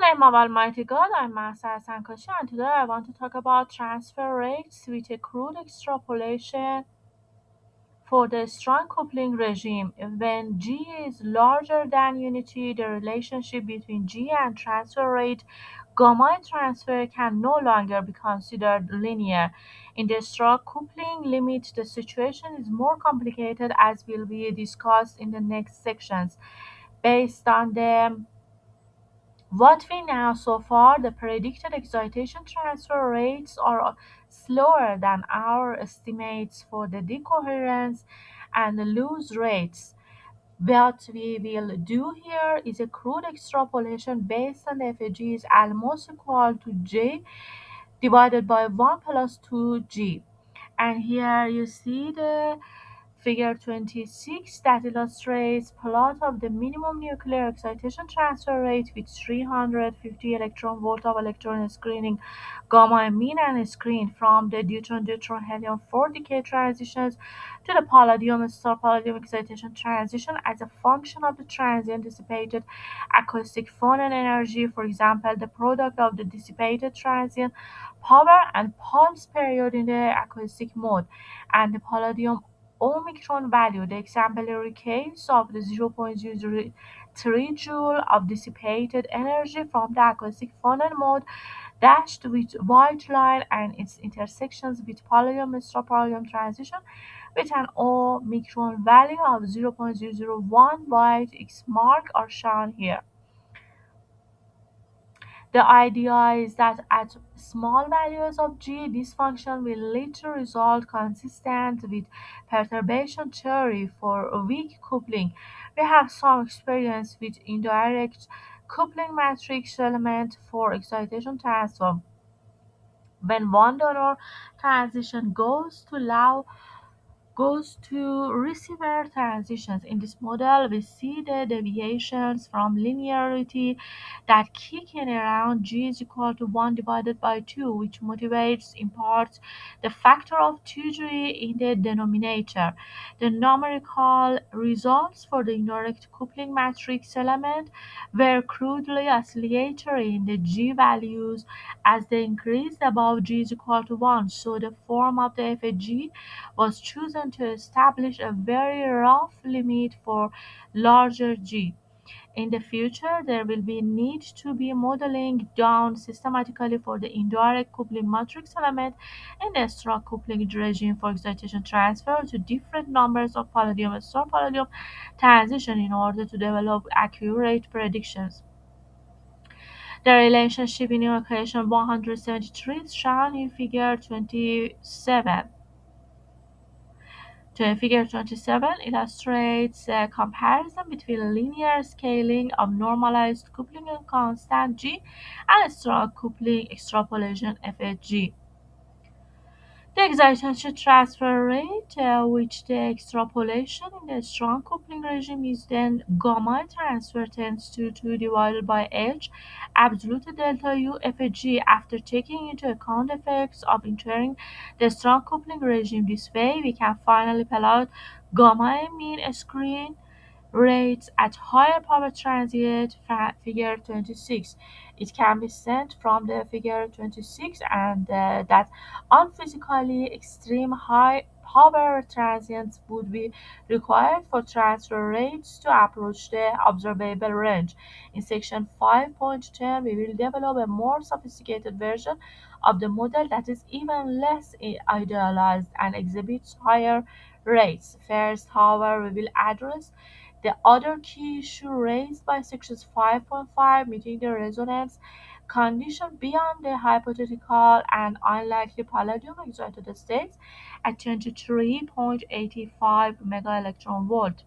name of Almighty God, I'm Masa Sankoshi, and today I want to talk about transfer rates with a crude extrapolation for the strong coupling regime. When G is larger than unity, the relationship between G and transfer rate gamma transfer can no longer be considered linear. In the strong coupling limit, the situation is more complicated as will be discussed in the next sections. Based on the what we know so far, the predicted excitation transfer rates are slower than our estimates for the decoherence and loose rates. What we will do here is a crude extrapolation based on FG is almost equal to J divided by 1 plus 2G. And here you see the Figure 26 that illustrates plot of the minimum nuclear excitation transfer rate with 350 electron volt of electron screening gamma mean and screen from the deuterium helium 4 decay transitions to the palladium star palladium excitation transition as a function of the transient dissipated acoustic phonon energy. For example, the product of the dissipated transient power and pulse period in the acoustic mode and the palladium Omicron value, the exemplary case of the 0.003 joule of dissipated energy from the acoustic phonon mode, dashed with white line and its intersections with palladium-strontium transition with an Omicron value of 0.001 white X mark are shown here. The idea is that at small values of G, this function will lead to result consistent with perturbation theory for weak coupling. We have some experience with indirect coupling matrix element for excitation transform. When one donor transition goes to receiver transitions. In this model, we see the deviations from linearity that kick in around G is equal to 1 divided by 2, which motivates in part the factor of 2G in the denominator. The numerical results for the indirect coupling matrix element were crudely oscillatory in the G values as they increased above G is equal to 1. So the form of the FG was chosen to establish a very rough limit for larger G. In the future, there will be need to be modeling down systematically for the indirect coupling matrix element in the strong coupling regime for excitation transfer to different numbers of palladium and star palladium transition in order to develop accurate predictions. The relationship in equation 173 is shown in figure 27. Figure 27 illustrates a comparison between linear scaling of normalized coupling and constant G and strong coupling extrapolation FHG. The excitation transfer rate, which the extrapolation in the strong coupling regime is then gamma transfer tends to 2 divided by H absolute delta U FG after taking into account the effects of entering the strong coupling regime. This way, we can finally plot gamma mean screen rates at higher power transient figure 26. It can be sent from the figure 26 and that unphysically extreme high power transients would be required for transfer rates to approach the observable range. In section 5.10, we will develop a more sophisticated version of the model that is even less idealized and exhibits higher rates. First, however, we will address the other key issue raised by sections 5.5, meeting the resonance condition beyond the hypothetical and unlikely palladium excited states at 23.85 megaelectron-volt.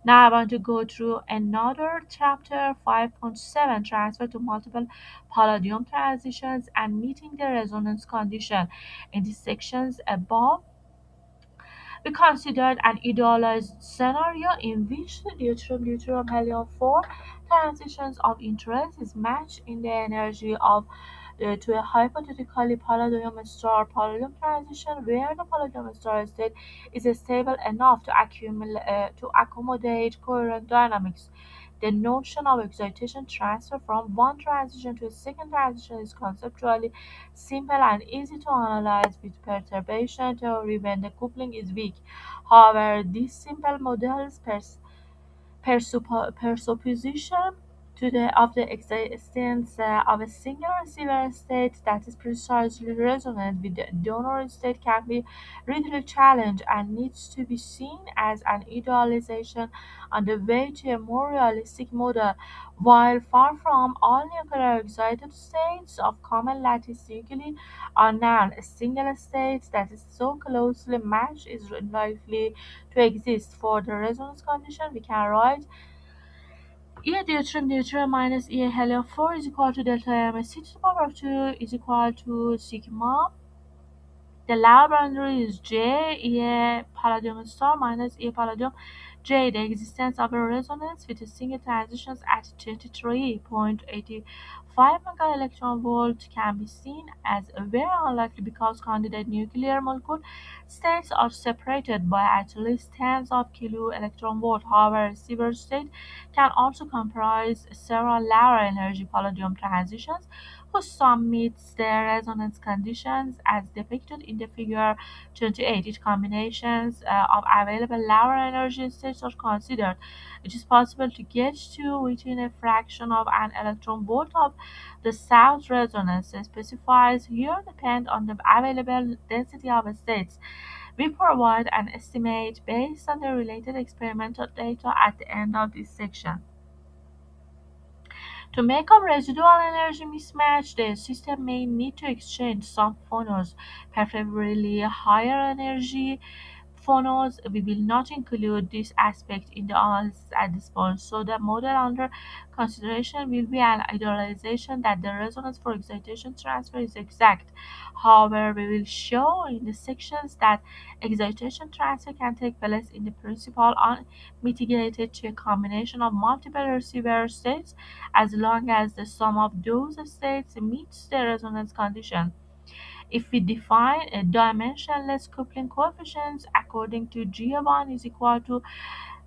Now I want to go through another chapter 5.7, transfer to multiple palladium transitions and meeting the resonance condition. In the sections above, we considered an idealized scenario in which the deuterium helium 4 transitions of interest is matched in the energy of to a hypothetically palladium star palladium transition where the palladium star state is stable enough to accommodate coherent dynamics. The notion of excitation transfer from one transition to a second transition is conceptually simple and easy to analyze with perturbation theory when the coupling is weak. However, these simple models presupposition of the existence of a single receiver state that is precisely resonant with the donor state can be readily challenged and needs to be seen as an idealization on the way to a more realistic model. While far from all nuclear excited states of common lattice nuclei are known, a single state that is so closely matched is likely to exist. For the resonance condition, we can write E deuterium deuterium minus E helium 4 is equal to delta M C to the power of 2 is equal to sigma. The lower boundary is J, E palladium star minus E palladium J. The existence of a resonance with a single transitions at 23.85 MeV can be seen as very unlikely because candidate nuclear molecule states are separated by at least tens of kilo electron volt. However, a receiver state can also comprise several lower energy palladium transitions whose sum meets the resonance conditions as depicted in the figure 28. Each combinations of available lower energy states are considered. It is possible to get to within a fraction of an electron volt of the south resonance specifies here depend on the available density of states. We provide an estimate based on the related experimental data at the end of this section. To make up residual energy mismatch, the system may need to exchange some phonons, preferably higher energy phonos. We will not include this aspect in the analysis at this point, so the model under consideration will be an idealization that the resonance for excitation transfer is exact. However, we will show in the sections that excitation transfer can take place in the principle unmitigated to a combination of multiple receiver states as long as the sum of those states meets the resonance condition. If we define a dimensionless coupling coefficients according to G1 is equal to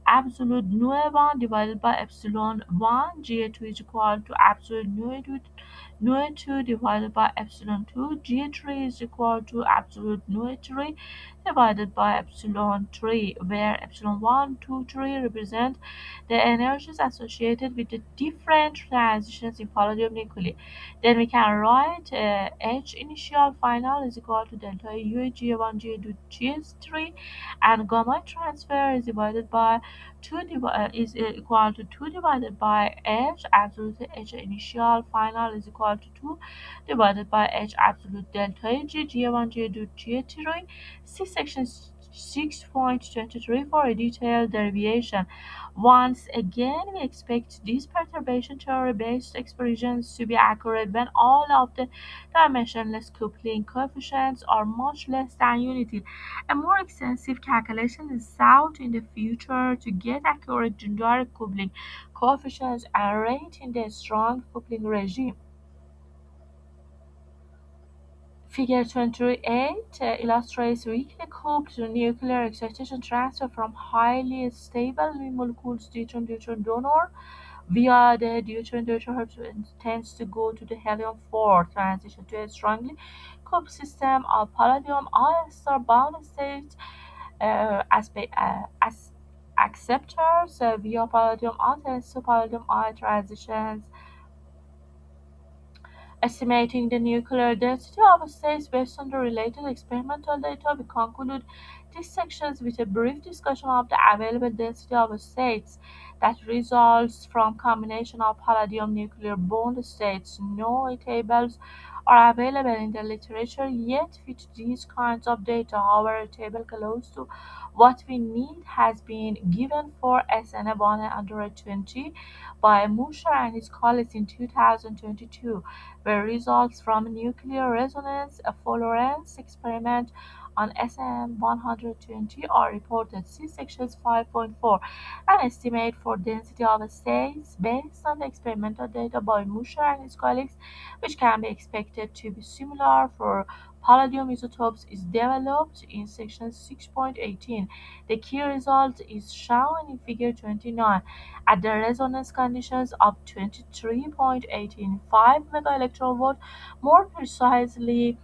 absolute nu1 divided by epsilon 1, Ga2 is equal to absolute nu2 divided by epsilon 2, Ga3 is equal to absolute nu3 divided by epsilon 3, where epsilon 1, 2, 3 represent the energies associated with the different transitions in palladium nuclei. Then we can write H initial final is equal to delta U G1 G2 G3, and gamma transfer is divided by is equal to 2 divided by H absolute H initial final is equal to 2 divided by H absolute delta G G1 G2 G3. See section 6.23 for a detailed derivation. Once again, we expect these perturbation theory-based expressions to be accurate when all of the dimensionless coupling coefficients are much less than unity. A more extensive calculation is sought in the future to get accurate direct coupling coefficients and rate in the strong coupling regime. Figure 28 illustrates weakly coupled nuclear excitation transfer from highly stable molecules deuterium-deuterium donor via the deuterium-deuterium tends to go to the helium-4 transition to a strongly coupled system of palladium ion star bound state as acceptors via palladium antennas to palladium ion transitions. Estimating the nuclear density of states based on the related experimental data, we conclude these sections with a brief discussion of the available density of states that results from combination of palladium nuclear bond states. No tables are available in the literature yet with these kinds of data. However, a table close to what we need has been given for SN120 by Musher and his colleagues in 2022, where results from nuclear resonance fluorescence experiment on SN120 are reported. See sections 5.4. An estimate for density of states based on the experimental data by Musher and his colleagues, which can be expected to be similar for palladium isotopes is developed in section 6.18. The key result is shown in figure 29. At the resonance conditions of 23.185 megaelectronvolt, more precisely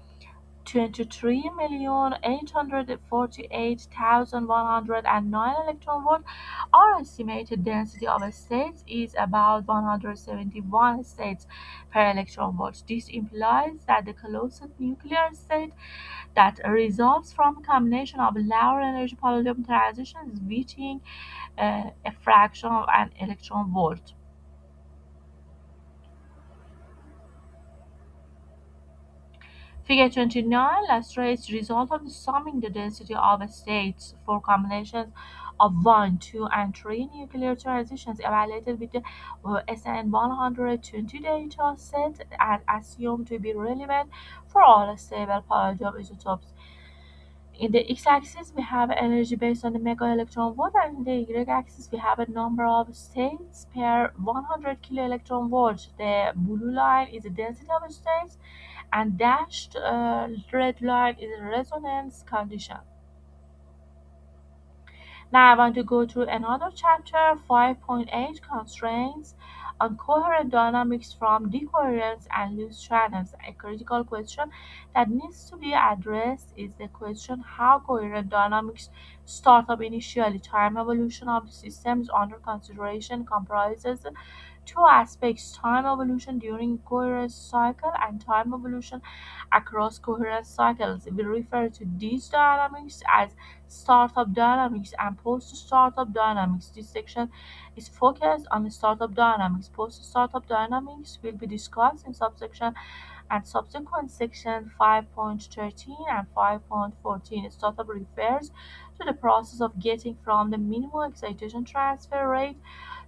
23,848,109 electron volt, our estimated density of states is about 171 states per electron volt. This implies that the closest nuclear state that results from a combination of lower energy palladium transitions is within a fraction of an electron volt. Figure 29 illustrates the result of summing the density of states for combinations of 1, 2, and 3 nuclear transitions evaluated with the SN120 data set and assumed to be relevant for all stable palladium isotopes. In the x-axis, we have energy based on the mega-electron volt, and in the y-axis, we have a number of states per 100 kilo-electron volt. The blue line is the density of states, and dashed red line is a resonance condition. Now I want to go through another chapter, 5.8 constraints on coherent dynamics from decoherence and loose channels. A critical question that needs to be addressed is the question how coherent dynamics start up initially. Time evolution of the systems under consideration comprises two aspects: time evolution during coherence cycle and time evolution across coherence cycles. We refer to these dynamics as startup dynamics and post-startup dynamics. This section is focused on startup dynamics. Post-startup dynamics will be discussed in subsection and subsequent section 5.13 and 5.14. Startup refers to the process of getting from the minimal excitation transfer rate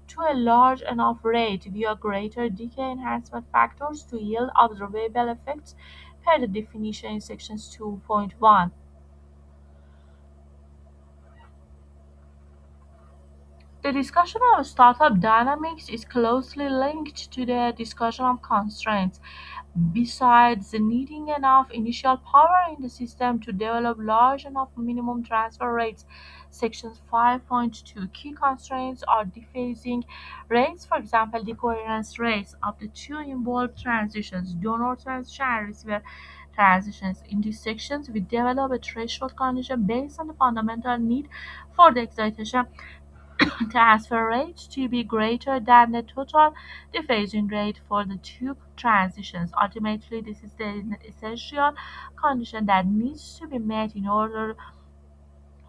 to a large enough rate via greater decay enhancement factors to yield observable effects per the definition in section 2.1. The discussion of startup dynamics is closely linked to the discussion of constraints. Besides needing enough initial power in the system to develop large enough minimum transfer rates, Section 5.2 key constraints are dephasing rates, for example, decoherence rates of the two involved transitions, donor transition and receiver transitions. In these sections, we develop a threshold condition based on the fundamental need for the excitation transfer rate to be greater than the total dephasing rate for the two transitions. Ultimately, this is the essential condition that needs to be met in order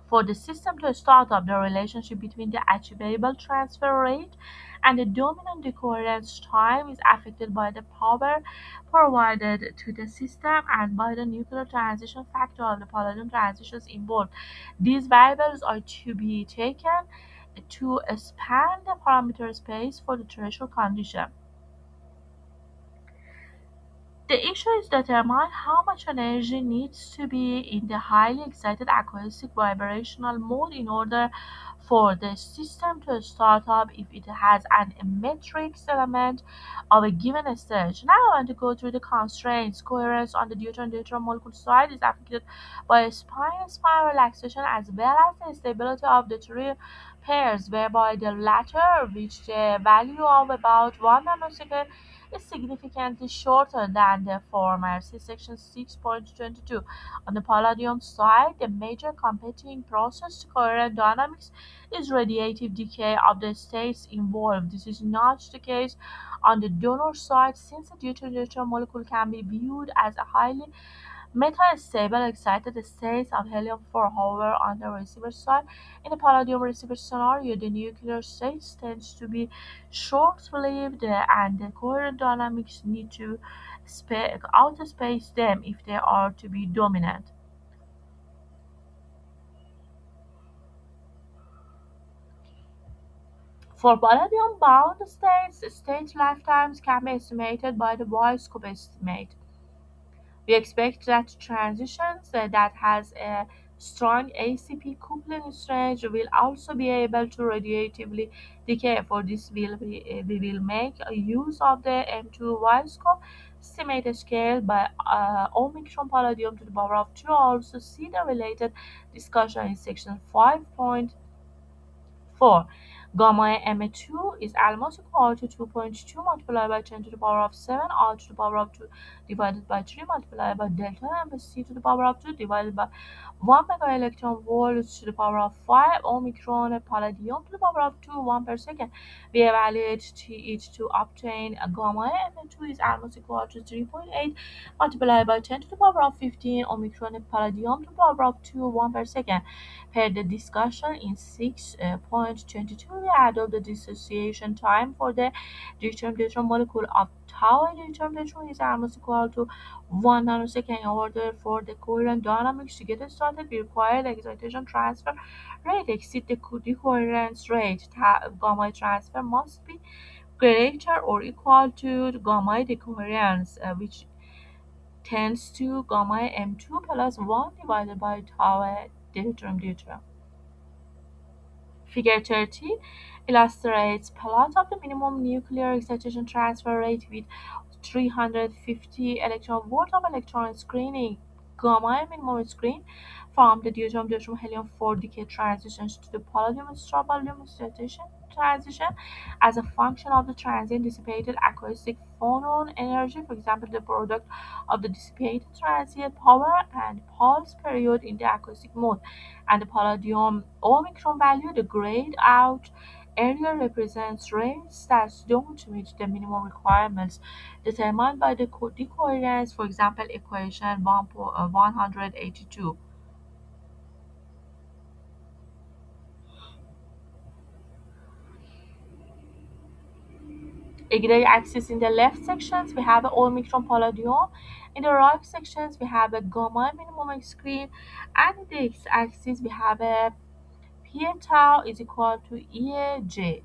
for the system to start up. The relationship between the achievable transfer rate and the dominant decoherence time is affected by the power provided to the system and by the nuclear transition factor of the palladium transitions involved. These variables are to be taken to span the parameter space for the threshold condition. The issue is determine how much energy needs to be in the highly excited acoustic vibrational mode in order for the system to start up if it has an matrix element of a given stage. Now I want to go through the constraints. Coherence on the deuterium-deuterium molecule side is affected by spine-spine relaxation as well as the stability of the three pairs, whereby the latter reach the value of about 1 nanosecond is significantly shorter than the former. See section 6.22. On the palladium side, the major competing process to coherent dynamics is radiative decay of the states involved. This is not the case on the donor side, since the deuterium molecule can be viewed as a highly meta-stable excited states of helium-4. However, on the receiver side, in a palladium receiver scenario, the nuclear states tends to be short-lived and the coherent dynamics need to outspace them if they are to be dominant. For palladium-bound states, state lifetimes can be estimated by the Weisskopf estimate. We expect that transitions that has a strong ACP coupling strength will also be able to radiatively decay. For this, we will make use of the M2 Weisskopf estimated scale by Omicron Palladium to the power of 2. Also see the related discussion in section 5.4. Gamma M2 is almost equal to 2.2 multiplied by 10 to the power of 7 or to the power of 2 divided by 3 multiplied by delta MC to the power of 2 divided by 1 mega electron volt to the power of 5 omicron palladium to the power of 2 1 per second. We evaluate it to obtain a gamma M2 is almost equal to 3.8 multiplied by 10 to the power of 15 omicron palladium to the power of 2 1 per second. Per the discussion in 6.22, we adopt the dissociation time for the deuterium molecule of tau deuterium is almost equal to 1 nanosecond. In order for the coherent dynamics to get started, we require the excitation transfer rate exceed the decoherence rate. Gamma transfer must be greater or equal to the gamma decoherence, which tends to gamma m2 plus 1 divided by tau deuterium. Figure 30 illustrates plot of the minimum nuclear excitation transfer rate with 350 electron volt of electron screening gamma minimum screen from the deuterium helium 4 decay transitions to the palladium strontium excitation transition as a function of the transient dissipated acoustic phonon energy, for example, the product of the dissipated transient power and pulse period in the acoustic mode, and the palladium omicron value, the grayed out area represents rates that don't meet the minimum requirements determined by the decoherence, for example, equation 182. Y axis in the left sections, we have omicron palladium. In the right sections, we have a gamma minimum screen, and in the x axis, we have a p tau is equal to EJ.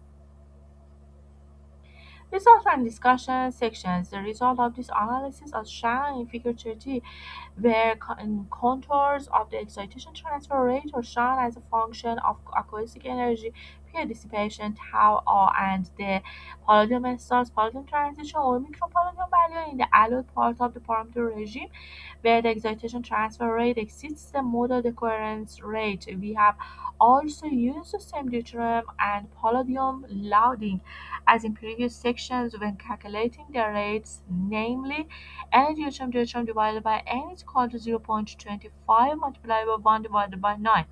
Results and discussion sections. The result of this analysis are shown in figure 30, where contours of the excitation transfer rate are shown as a function of acoustic energy, peak dissipation, tau R, and the palladium stars palladium transition or micropalladium value in the allowed part of the parameter regime, where the excitation transfer rate exceeds the modal decoherence rate. We have also used the same deuterium and palladium loading as in previous sections when calculating their rates, namely n deuterium divided by n is equal to 0.25 multiplied by 1 divided by 9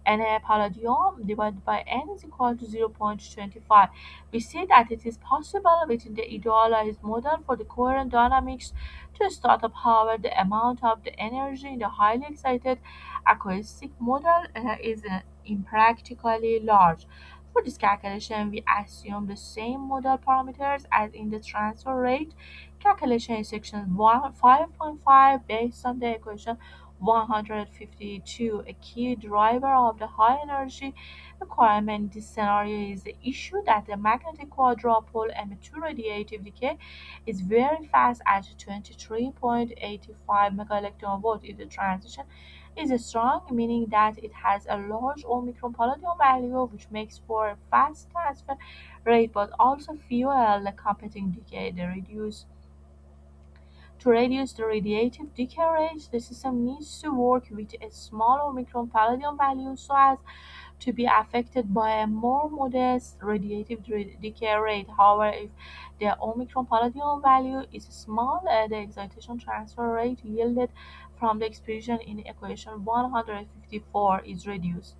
and palladium divided by n is equal to 0.25. We see that it is possible within the idealized model for the coherent dynamics to start up. However, the amount of the energy in the highly excited acoustic model is impractically large. For this calculation, we assume the same model parameters as in the transfer rate calculation in section 5.5 based on the equation 152. A key driver of the high energy requirement in this scenario is the issue that the magnetic quadrupole M2 radiative decay is very fast at 23.85 megaelectron volt. If the transition is strong, meaning that it has a large omicron palladium value, which makes for a fast transfer rate but also fuel the competing decay. To reduce the radiative decay rate, the system needs to work with a small omicron palladium value so as to be affected by a more modest radiative decay rate. However, if the omicron palladium value is small, the excitation transfer rate yielded from the expression in equation 154 is reduced.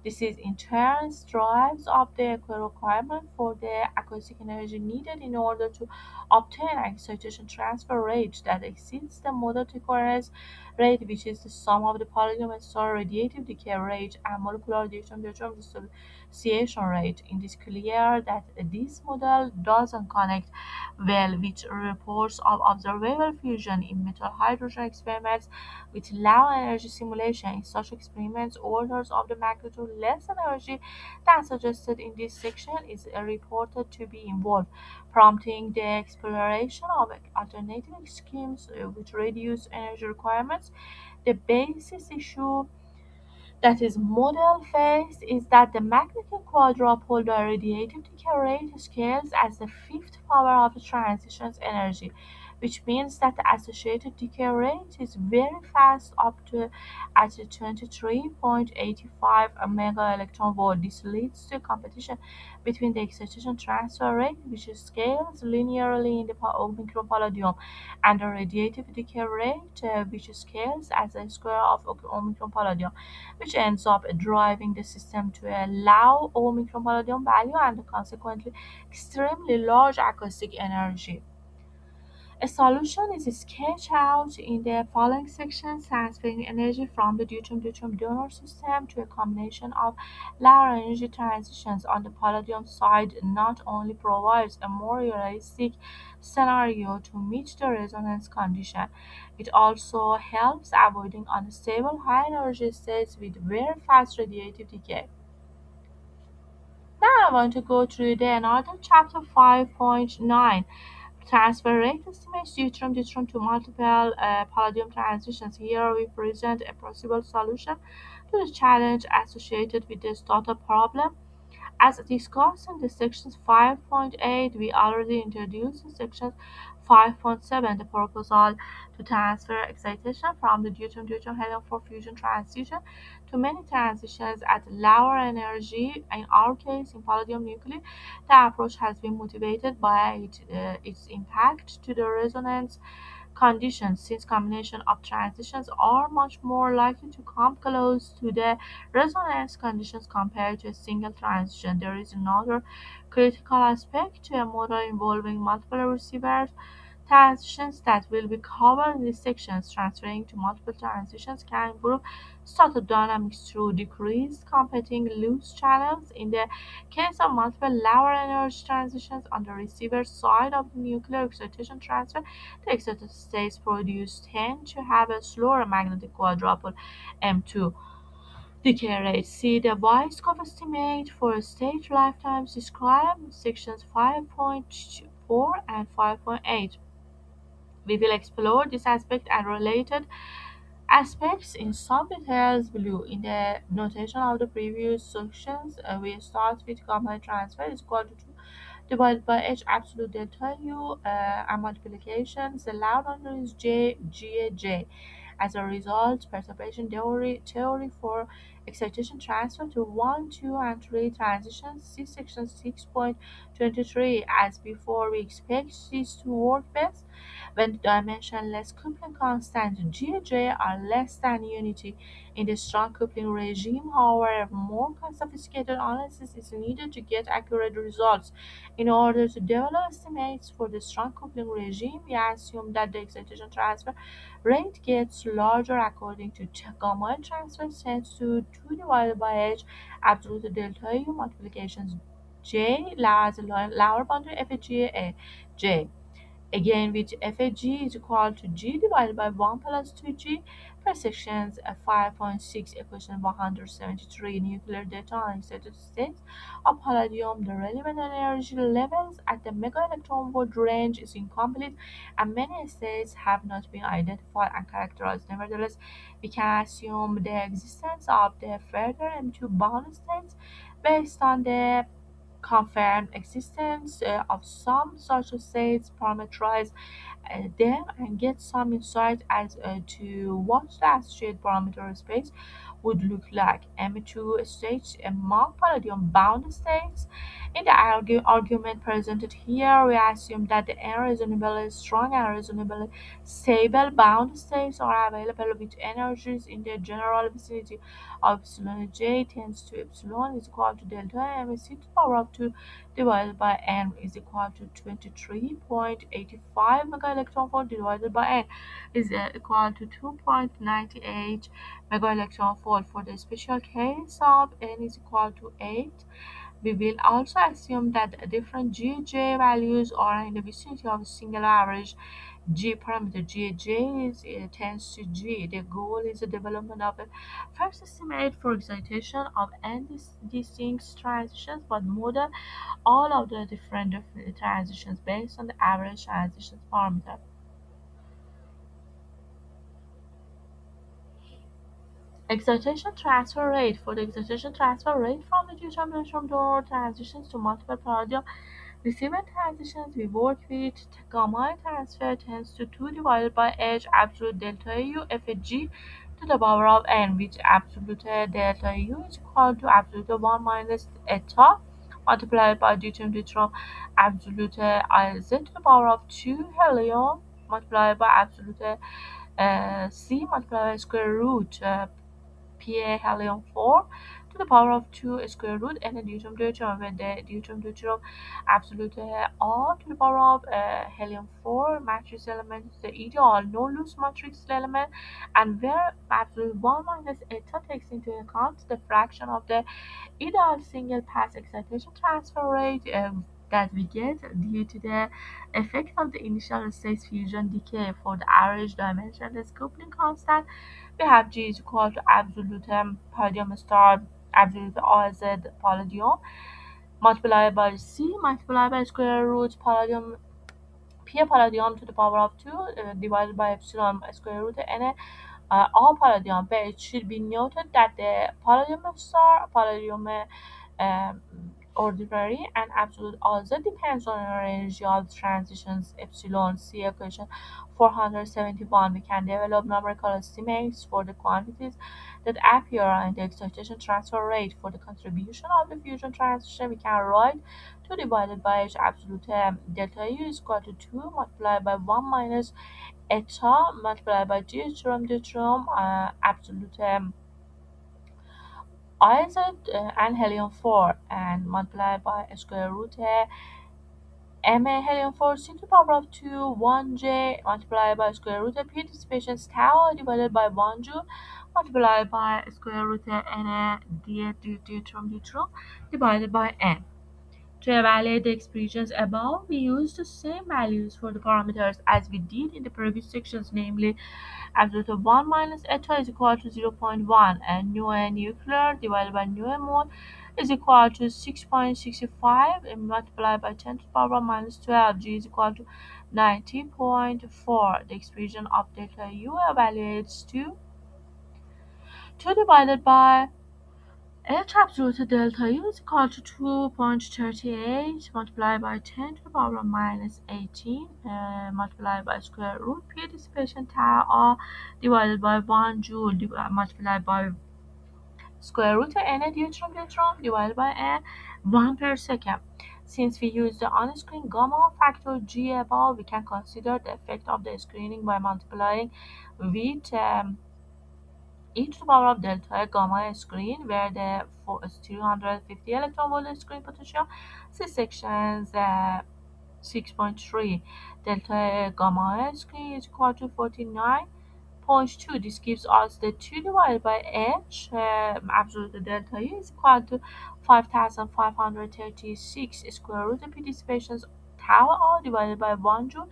This is in turn drives up the requirement for the acoustic energy needed in order to obtain an excitation transfer rate that exceeds the modal decoherence rate, which is the sum of the palladium star radiative decay rate and molecular deuterium dissociation rate. It is clear that this model doesn't connect well with reports of observable fusion in metal hydrogen experiments with low energy simulation. In such experiments, orders of the magnitude less energy than suggested in this section is reported to be involved, prompting the exploration of alternative schemes with reduced energy requirements. The basis issue that is model phase is that the magnetic quadrupole radiative decay rate scales as the fifth power of the transition's energy. which means that the associated decay rate is very fast, up to at 23.85 mega electron volt. This leads to competition between the excitation transfer rate, which scales linearly in the Omicron palladium, and the radiative decay rate, which scales as a square of Omicron palladium, which ends up driving the system to a low Omicron palladium value and consequently extremely large acoustic energy. A solution is sketched out in the following section, transferring energy from the deuterium-deuterium donor system to a combination of lower energy transitions on the palladium side not only provides a more realistic scenario to meet the resonance condition, it also helps avoiding unstable high energy states with very fast radiative decay. Now I want to go through the another chapter 5.9, transfer rate estimates deuterium-deuterium to multiple palladium transitions. Here we present a possible solution to the challenge associated with the startup problem. As discussed in the sections 5.8, we already introduced in section 5.7 the proposal to transfer excitation from the deuterium-deuterium helium-4 fusion transition to many transitions at lower energy. In our case, in palladium nuclei, the approach has been motivated by its impact to the resonance conditions, since combination of transitions are much more likely to come close to the resonance conditions compared to a single transition. There is another critical aspect to a model involving multiple receivers transitions that will be covered in these sections. Transferring to multiple transitions can improve static dynamics through decreased competing loose channels. In the case of multiple lower energy transitions on the receiver side of the nuclear excitation transfer, the excited states produced tend to have a slower magnetic quadruple M2 decay rate. See the Weisskopf estimate for state lifetimes described in sections 5.4 and 5.8. We will explore this aspect and related aspects in some details below. In the notation of the previous sections, we start with gamma transfer is equal to 2 divided by h absolute delta u, and multiplications. The loud number is j, g, j. As a result, perturbation theory for excitation transfer to 1, 2, and 3 transitions, see section 6.23. As before, we expect this to work best when the dimensionless coupling constant G and J are less than unity. In the strong coupling regime, however, more sophisticated analysis is needed to get accurate results. In order to develop estimates for the strong coupling regime, we assume that the excitation transfer rate gets larger according to gamma transfer tends to 2 divided by h absolute delta u multiplications j as a lower boundary FGA j. Again, which FG is equal to G divided by 1 plus 2G per sections 5.6, equation 173. Nuclear data on excited states of palladium. The relevant energy levels at the mega electron volt range is incomplete, and many states have not been identified and characterized. Nevertheless, we can assume the existence of the further M2 bound states based on the confirmed existence of some such states, parameterize them, and get some insight as to what the associated parameter space would look like. M2 states among palladium bound states. In the argument presented here, we assume that the unreasonably strong and reasonably stable bound states are available with energies in the general vicinity of epsilon j tends to epsilon is equal to delta m c to the power of 2 divided by n is equal to 23.85 mega electron volt divided by n is equal to 2.98 mega electron volt. For the special case of n is equal to 8, we will also assume that the different Gj values are in the vicinity of a single average G parameter. Gj is, tends to G. The goal is the development of a first estimate for excitation of n distinct transitions, but model all of the different transitions based on the average transition parameter. Excitation transfer rate. For the excitation transfer rate from the deuterium-deuterium donor transitions to multiple palladium Receiving transitions, we work with gamma transfer tends to 2 divided by h absolute delta u f g to the power of n, which absolute delta u is equal to absolute 1 minus eta multiplied by deuterium absolute iz to the power of 2 helium multiplied by absolute c multiplied by square root Pa helium 4 to the power of 2 square root and the deuterium deuterium when the deuterium deuterium absolute R to the power of helium 4 matrix element is the ideal no loose matrix element, and where absolute 1 minus eta takes into account the fraction of the ideal single pass excitation transfer rate that we get due to the effect of the initial state fusion decay for the average dimensionless coupling constant. We have G is equal to absolute palladium star absolute Oz palladium multiplied by C multiplied by square root palladium P palladium to the power of 2 divided by epsilon square root N all palladium. But it should be noted that the palladium star, palladium um, ordinary, and absolute also depends on energy of transitions epsilon. See equation 471. We can develop numerical estimates for the quantities that appear in the excitation transfer rate. For the contribution of the fusion transition, we can write 2 divided by h absolute delta u is equal to 2 multiplied by 1 minus eta multiplied by deuterium absolute Iz and helium 4 and multiplied by square root Ma helium 4 c to the power of 2 1j multiplied by square root of p dissipations tau divided by 1 joule multiplied by square root n deuterium divided by n. To evaluate the expressions above, we use the same values for the parameters as we did in the previous sections, namely absolute of 1 minus eta is equal to 0.1 and nu nuclear divided by nu mole is equal to 6.65 and multiplied by 10 to the power minus 12. G is equal to 90.4. The expression of delta U evaluates to 2 divided by H absolute delta U is equal to 2.38 multiplied by 10 to the power of minus 18 multiplied by square root P dissipation tau R divided by 1 joule multiplied by square root n deuterium divided by n 1 per second. Since we use the on-screen gamma factor G above, we can consider the effect of the screening by multiplying with e to the power of delta gamma screen, where the 350 electron volt screen potential. See sections 6.3. Delta gamma screen is equal to 49.2. This gives us the 2 divided by h absolute delta U is equal to 5536 square root of p dissipations tau r divided by 1 joule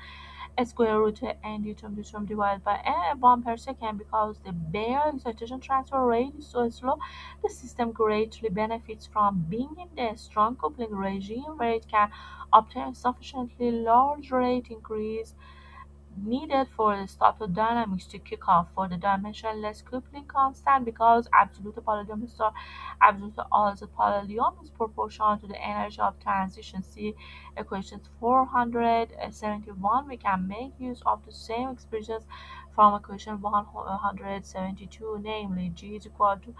square root n deuterium divided by n 1 per second. Because the bare excitation transfer rate is so slow, the system greatly benefits from being in the strong coupling regime, where it can obtain sufficiently large rate increase needed for the stator dynamics to kick off. For the dimensionless coupling constant, because absolute palladium star absolute also palladium is proportional to the energy of transition. See equation 471. We can make use of the same expressions from equation 172, namely G is equal to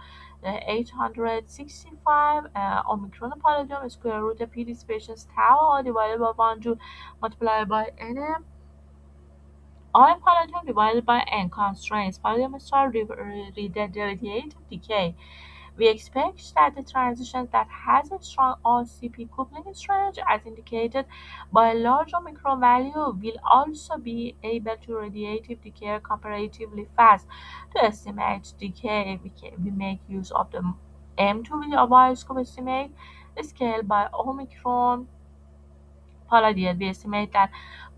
865 omicron palladium square root of p dissipations tau divided by 1 joule multiplied by n I palladium divided by n constraints palladium star radiative decay. We expect that the transition that has a strong RCP coupling strength, as indicated by a large omicron value, will also be able to radiative decay comparatively fast. To estimate decay, we make use of the M2 bioscope estimate scale by omicron palladium. We estimate that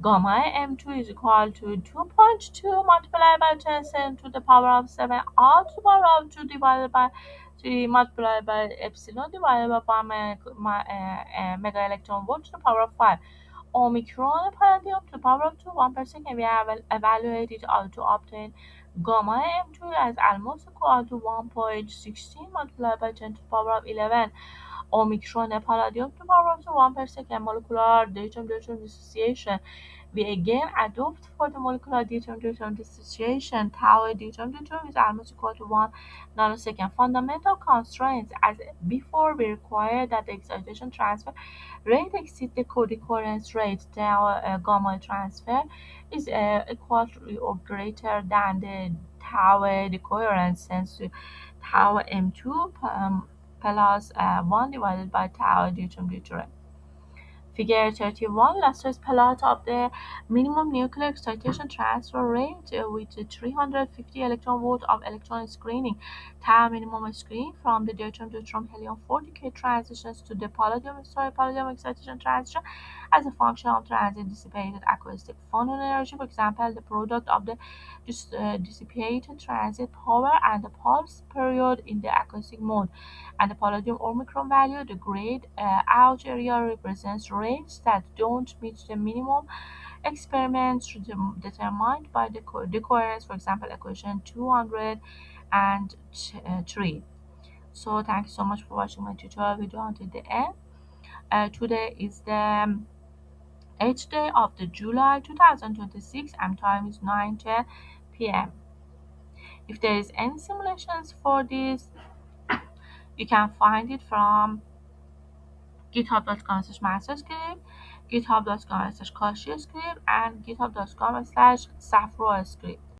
gamma m2 is equal to 2.2 multiplied by 10 to the power of 7 r to the power of 2 divided by 3 multiplied by epsilon divided by mega electron volt to the power of 5. Omicron palladium to the power of 2 1 per second. We have evaluated to obtain gamma m2 as almost equal to 1.16 multiplied by 10 to the power of 11 Omicron palladium to power up to 1 per second molecular deuterium dissociation. We again adopt for the molecular deuterium dissociation. Tau deuterium is almost equal to 1 nanosecond. Fundamental constraints as before, we require that the excitation transfer rate exceed the co-recurrence rate. Tau gamma transfer is equal to or greater than the tau decoherence sense to tau m2 plus 1 divided by tau deuterium. Figure 31 illustrates plot of the minimum nuclear excitation transfer rate with 350 electron volt of electron screening. Tau minimum screen from the deuterium helium 4 decay transitions to the palladium excitation transition as a function of transient dissipated acoustic phonon energy. For example, the product of the dissipated transit power and the pulse period in the acoustic mode and the palladium omicron value. The grayed out area represents rates that don't meet the minimum experiments determined by the coherence, for example, equation 203. So thank you so much for watching my tutorial video until the end. Today is the 8th day of the July 2026 and time is 9:10 p.m. If there is any simulations for this, you can find it from github.com/masterscript, github.com/caution script, and github.com/safroscript.